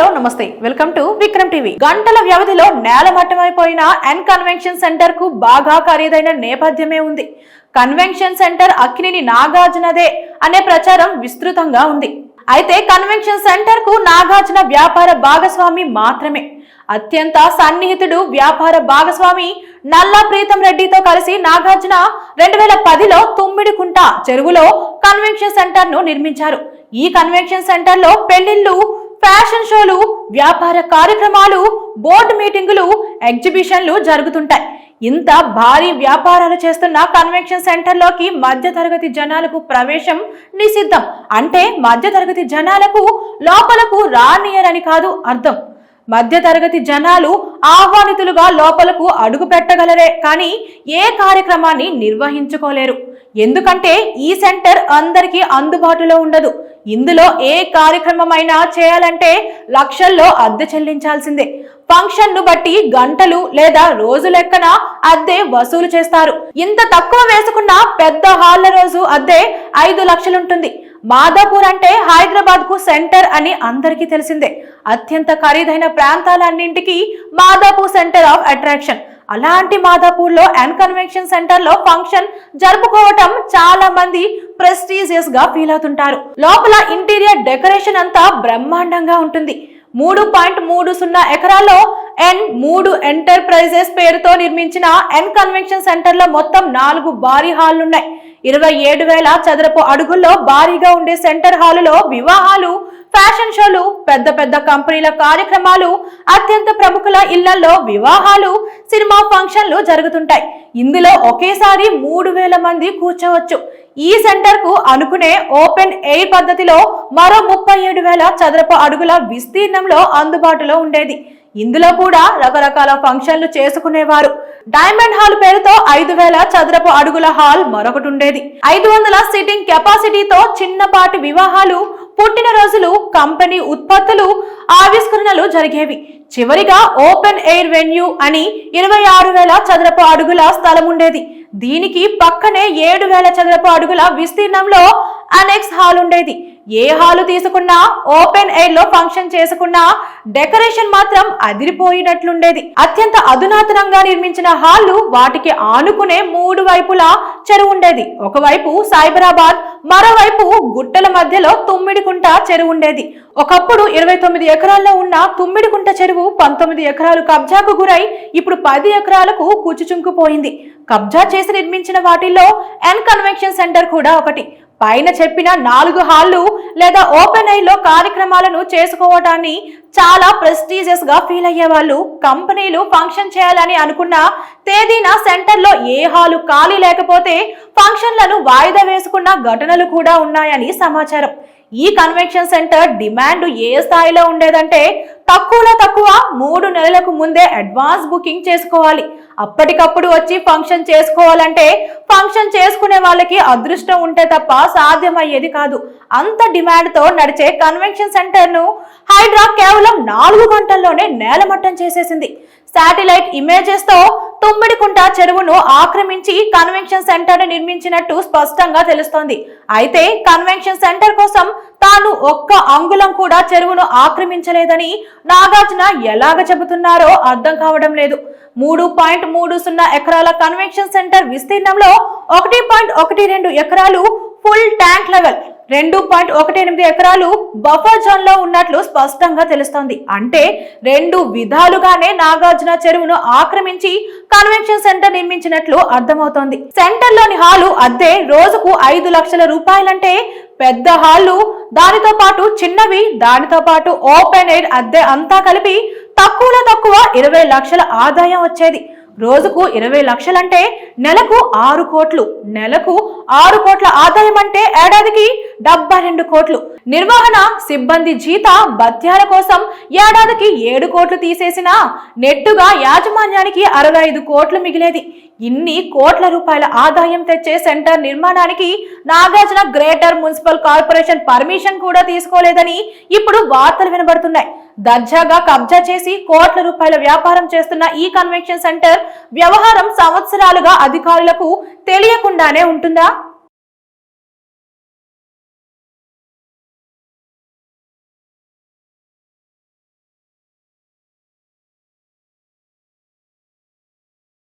Hello నమస్తే welcome to Vikram TV. గంటల వ్యవధిలో నేలమట్టమైపోయిన ఎన్ కన్వెన్షన్ సెంటర్ కు బాగా ఖరీదైన నేపథ్యమే ఉంది. కన్వెన్షన్ సెంటర్ అక్కినేని నాగార్జునదే అనే ప్రచారం విస్తృతంగా ఉంది. అయితే కన్వెన్షన్ సెంటర్ కు నాగార్జున వ్యాపార భాగస్వామి మాత్రమే. అత్యంత సన్నిహితుడు వ్యాపార భాగస్వామి నల్లా ప్రీతం రెడ్డితో కలిసి నాగార్జున 2010లో తుమ్మిడికుంట చెరువులో కన్వెన్షన్ సెంటర్ ను నిర్మించారు. ఈ కన్వెన్షన్ సెంటర్ లో పెళ్లిళ్లు, ఫ్యాషన్ షోలు, వ్యాపార కార్యక్రమాలు, బోర్డు మీటింగులు, ఎగ్జిబిషన్లు జరుగుతుంటాయి. ఇంత భారీ వ్యాపారాలు చేస్తున్న కన్వెన్షన్ సెంటర్ లోకి మధ్యతరగతి జనాలకు ప్రవేశం నిషిద్ధం. అంటే మధ్యతరగతి జనాలకు లోపలకు రానియరని కాదు అర్థం. మధ్యతరగతి జనాలు ఆహ్వానితులుగా లోపలకు అడుగు పెట్టగలరే కానీ ఏ కార్యక్రమాన్ని నిర్వహించుకోలేరు. ఎందుకంటే ఈ సెంటర్ అందరికీ అందుబాటులో ఉండదు. ఇందులో ఏ కార్యక్రమమైనా చేయాలంటే లక్షల్లో అద్దె చెల్లించాల్సిందే. ఫంక్షన్ ను బట్టి గంటలు లేదా రోజు లెక్కన అద్దె వసూలు చేస్తారు. ఇంత తక్కువ వేసుకున్న పెద్ద హాళ్ల రోజు అద్దె 5 లక్షలుంటుంది. మాదాపూర్ అంటే హైదరాబాద్ కు సెంటర్ అని అందరికీ తెలిసిందే. అత్యంత ఖరీదైన ప్రాంతాలన్నింటికీ మాదాపూర్ సెంటర్ ఆఫ్ అట్రాక్షన్. అలాంటి మాదాపూర్ లో ఎన్ కన్వెన్షన్ సెంటర్ లో ఫంక్షన్ జరుపుకోవటం చాలా మంది ప్రెస్టీజియస్ గా ఫీల్ అవుతుంటారు. లోపల ఇంటీరియర్ డెకరేషన్ అంతా బ్రహ్మాండంగా ఉంటుంది. 3.30 ఎకరాల్లో N3 ఎంటర్ప్రైజెస్ పేరుతో నిర్మించిన ఎన్ కన్వెన్షన్ సెంటర్ లో మొత్తం 4 భారీ హాళ్లున్నాయి. 27,000 చదరపు అడుగుల్లో భారీగా ఉండే సెంటర్ హాలులో వివాహాలు, ఫ్యాషన్ షోలు, పెద్ద పెద్ద కంపెనీల కార్యక్రమాలు, అత్యంత ప్రముఖుల ఇళ్లలో వివాహాలు, సినిమా ఫంక్షన్లు జరుగుతుంటాయి. ఇందులో ఒకేసారి 3,000 మంది కూర్చోవచ్చు. ఈ సెంటర్ కు అనుకునే ఓపెన్ ఎయిర్ పద్ధతిలో మరో 37,000 చదరపు అడుగుల విస్తీర్ణంలో అందుబాటులో ఉండేది. ఇందులో కూడా రకరకాల ఫంక్షన్లు చేసుకునేవారు. డైమండ్ హాల్ పేరుతో 5,000 చదరపు అడుగుల హాల్ మరొకటి ఉండేది. 500 సిట్టింగ్ కెపాసిటీతో చిన్నపాటి వివాహాలు, పుట్టినరోజులు, కంపెనీ ఉత్పత్తులు, ఆవిష్కరణలు జరిగేవి. చివరిగా ఓపెన్ ఎయిర్ వెన్యూ అని 26,000 చదరపు అడుగుల స్థలం ఉండేది. దీనికి పక్కనే 7,000 చదరపు అడుగుల విస్తీర్ణంలో అనెక్స్ హాల్ ఉండేది. ఏ హాలు తీసుకున్నా, ఓపెన్ ఎయిర్ లో ఫంక్షన్ చేసుకున్నా డెకరేషన్ మాత్రం అదిరిపోయినట్లుండేది. అత్యంత అధునాతనంగా నిర్మించిన హాళ్లు, వాటికి ఆనుకునే 3 వైపులా చెరువు ఉండేది. ఒకవైపు సైబరాబాద్, మరోవైపు గుట్టల మధ్యలో తుమ్మిడికుంట చెరువు ఉండేది. ఒకప్పుడు 29 ఎకరాల్లో ఉన్న తుమ్మిడికుంట చెరువు 19 ఎకరాలు కబ్జాకు గురై ఇప్పుడు 10 ఎకరాలకు కూచుచుంకుపోయింది. కబ్జా చేసి నిర్మించిన వాటిల్లో ఎన్ కన్వెన్షన్ సెంటర్ కూడా ఒకటి. పైన చెప్పిన 4 హాళ్లు లేదా ఓపెన్ ఎయిర్ లో కార్యక్రమాలను చేసుకోవటాన్ని చాలా ప్రెస్టీజియస్ గా ఫీల్ అయ్యే వాళ్ళు కంపెనీలు ఫంక్షన్ చేయాలని అనుకున్న తేదీన సెంటర్ లో ఏ హాలు ఖాళీ లేకపోతే ఫంక్షన్లను వాయిదా వేసుకున్న ఘటనలు కూడా ఉన్నాయని సమాచారం. ఈ కన్వెన్షన్ సెంటర్ డిమాండ్ ఏ స్థాయిలో ఉండేదంటే తక్కువలో తక్కువ 3 నెలలకు ముందే అడ్వాన్స్ బుకింగ్ చేసుకోవాలి. అప్పటికప్పుడు వచ్చి ఫంక్షన్ చేసుకోవాలంటే ఫంక్షన్ చేసుకునే వాళ్ళకి అదృష్టం ఉంటే తప్ప సాధ్యమయ్యేది కాదు. అంత డిమాండ్ తో నడిచే కన్వెన్షన్ సెంటర్ ను హైడ్రా కేవలం 4 గంటల్లోనే నేలమట్టం చేసేసింది. శాటిలైట్ ఇమేజెస్ తో తుమ్మిడికుంట చెరువును ఆక్రమించి కన్వెన్షన్ సెంటర్ నిర్మించినట్టు స్పష్టంగా తెలుస్తోంది. అయితే కన్వెన్షన్ సెంటర్ కోసం తాను ఒక్క అంగుళం కూడా చెరువును ఆక్రమించలేదని నాగార్జున ఎలాగ చెబుతున్నారో అర్థం కావడం లేదు. 3.30 ఎకరాల కన్వెన్షన్ సెంటర్ విస్తీర్ణంలో 1.12 ఎకరాలు ఫుల్ ట్యాంక్ లెవెల్, 2.18 ఎకరాలు బఫర్ జోన్ లో ఉన్నట్లు స్పష్టంగా తెలుస్తోంది. అంటే 2 విధాలుగానే నాగార్జున చెరువును ఆక్రమించి కన్వెన్షన్ సెంటర్ నిర్మించినట్లు అర్థమవుతోంది. సెంటర్ లోని హాలు అద్దె రోజుకు 5 లక్షల రూపాయలంటే పెద్ద హాళ్లు, దానితో పాటు చిన్నవి, దానితో పాటు ఓపెన్ ఎయిర్ అద్దె అంతా కలిపి తక్కువలో తక్కువ 20 లక్షల ఆదాయం వచ్చేది. రోజుకు 20 లక్షలంటే నెలకు 6 కోట్లు. నెలకు 6 కోట్ల ఆదాయం అంటే ఏడాదికి 72 కోట్లు. నిర్వహణ సిబ్బంది జీత భత్యాల కోసం ఏడాదికి 7 కోట్లు తీసేసినా నెట్టుగా యాజమాన్యానికి 65 కోట్లు మిగిలేది. ఇన్ని కోట్ల రూపాయల ఆదాయం తెచ్చే సెంటర్ నిర్మాణానికి Nagarjuna greater municipal corporation permission కూడా తీసుకోలేదని ఇప్పుడు వార్తలు వినబడుతున్నాయి. దర్జాగా కబ్జా చేసి కోట్ల రూపాయల వ్యాపారం చేస్తున్న ఈ కన్వెన్షన్ సెంటర్ వ్యవహారం సంవత్సరాలుగా అధికారులకు తెలియకుండానే ఉంటుందా?